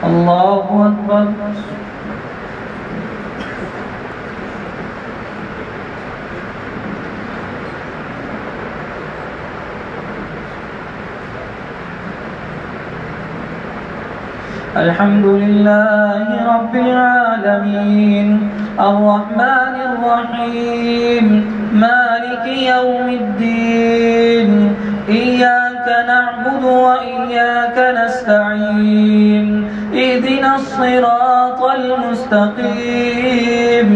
الله أكبر. الحمد لله رب العالمين الرحمن الرحيم مالك يوم الدين إياك نعبد وإياك نستعين اهدنا الصراط المستقيم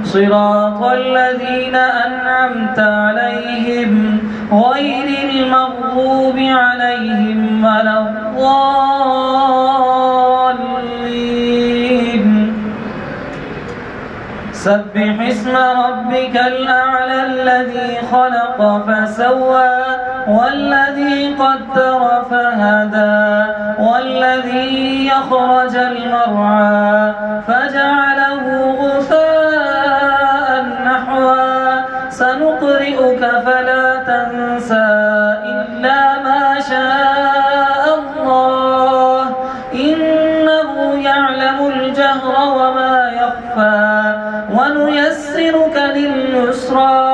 صراط الذين أنعمت عليهم غير المغضوب عليهم ولا الضالين. سبح اسم ربك الأعلى الذي خلق فسوى والذي قدر فهدى والذي يخرج المرعى فجعله غثاء نحوا سنقرئك فلا تنسى إلا ما شاء الله إنه يعلم الجهر وما يخفى ونيسرك لليسرى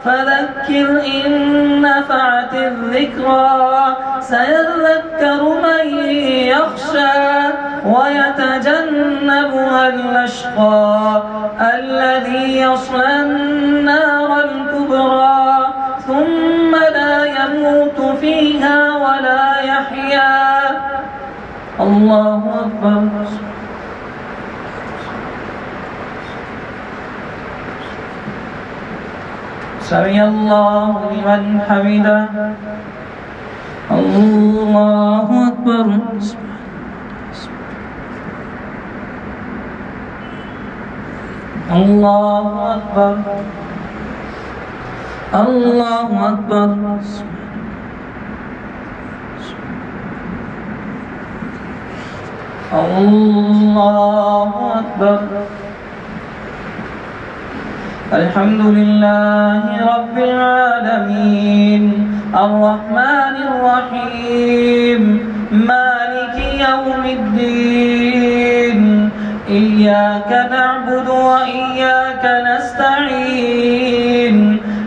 فذكر إن نفعت الذكرى سيذكر من يخشى ويتجنبها الأشقى الذي يصلى النار الكبرى ثم لا يموت فيها ولا يحيا. الله أكبر. سمع الله لمن حمده. الله أكبر. الله أكبر. الله أكبر. الله أكبر. الحمد لله رب العالمين الرحمن الرحيم مالك يوم الدين إياك نعبد وإياك نستعين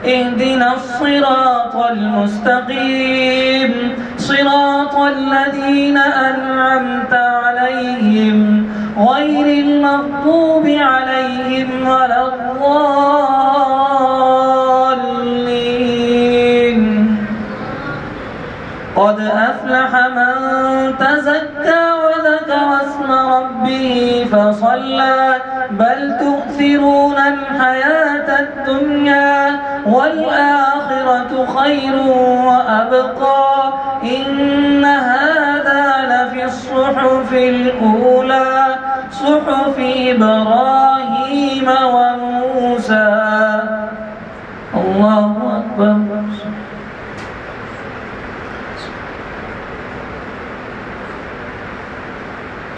اهدنا الصراط المستقيم صراط الذين أنعمت عليهم غير المغضوب عليهم ولا الضالين. قد أفلح من تزكى وذكر اسم ربه فصلى بل تؤثرون الحياة الدنيا والآخرة خير وأبقى إن هذا لفي الصحف الأولى صحف إبراهيم وموسى. الله أكبر.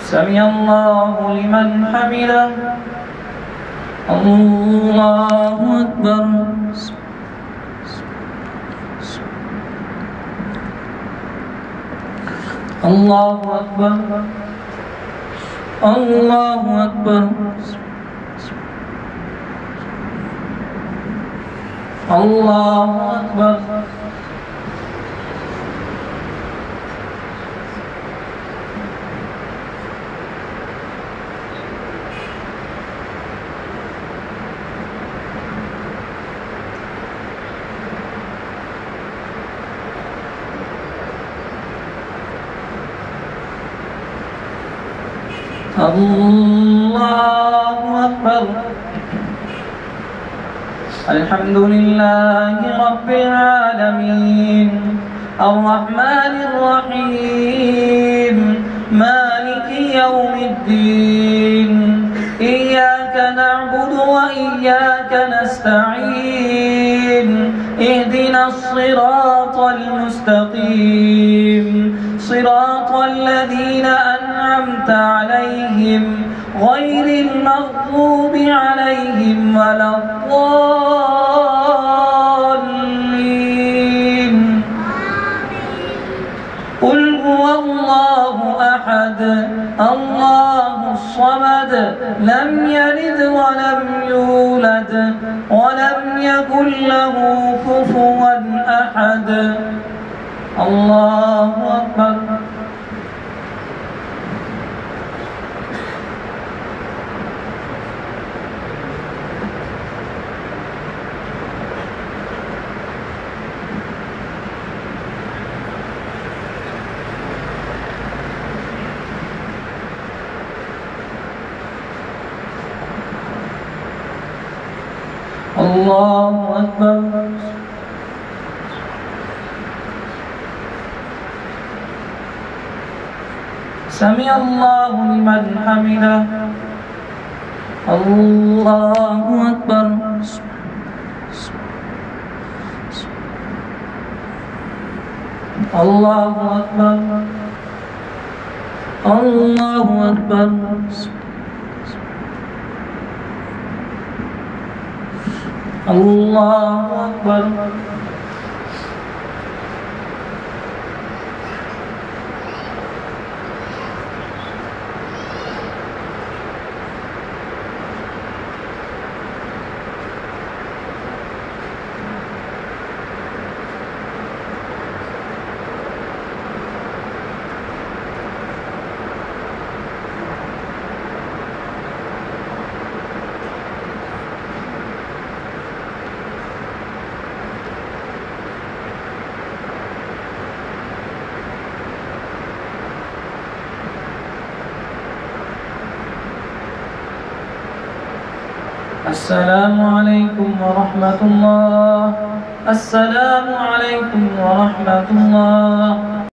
سمع الله لمن حمده. الله أكبر. الله أكبر. الله أكبر. الله أكبر. الله أكبر. الحمد لله رب العالمين الرحمن الرحيم مالك يوم الدين إياك نعبد وإياك نستعين اهدنا الصراط المستقيم صراط الذين أنعمت عليهم غير المغضوب عليهم ولا الضالين. قل هو الله أحد الله الصمد لم يلد ولم يولد ولم يكن له كفوا أحد. الله أكبر. الله أكبر. سمع الله لمن حمده. الله أكبر. الله أكبر. الله أكبر. الله أكبر. السلام عليكم ورحمة الله. السلام عليكم ورحمة الله.